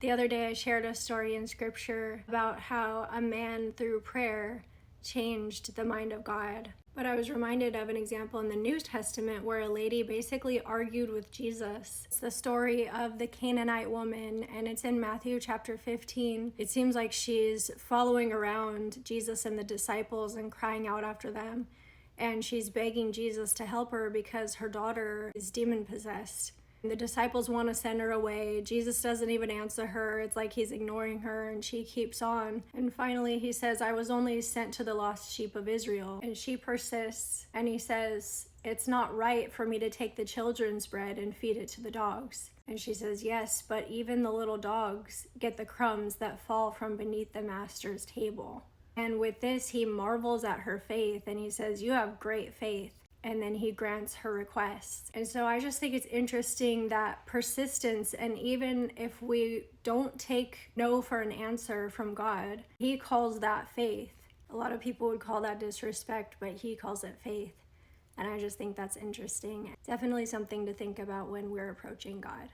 The other day I shared a story in scripture about how a man through prayer changed the mind of God. But I was reminded of an example in the New Testament where a lady basically argued with Jesus. It's the story of the Canaanite woman, and it's in Matthew chapter 15. It seems like she's following around Jesus and the disciples and crying out after them. And she's begging Jesus to help her because her daughter is demon possessed. The disciples want to send her away. Jesus doesn't even answer her. It's like he's ignoring her, and she keeps on. And finally he says, I was only sent to the lost sheep of Israel. And she persists, and he says, it's not right for me to take the children's bread and feed it to the dogs. And she says, yes, but even the little dogs get the crumbs that fall from beneath the master's table. And with this, he marvels at her faith, and he says, you have great faith. And then he grants her requests. And so I just think it's interesting that persistence, and even if we don't take no for an answer from God, he calls that faith. A lot of people would call that disrespect, but he calls it faith. And I just think that's interesting. Definitely something to think about when we're approaching God.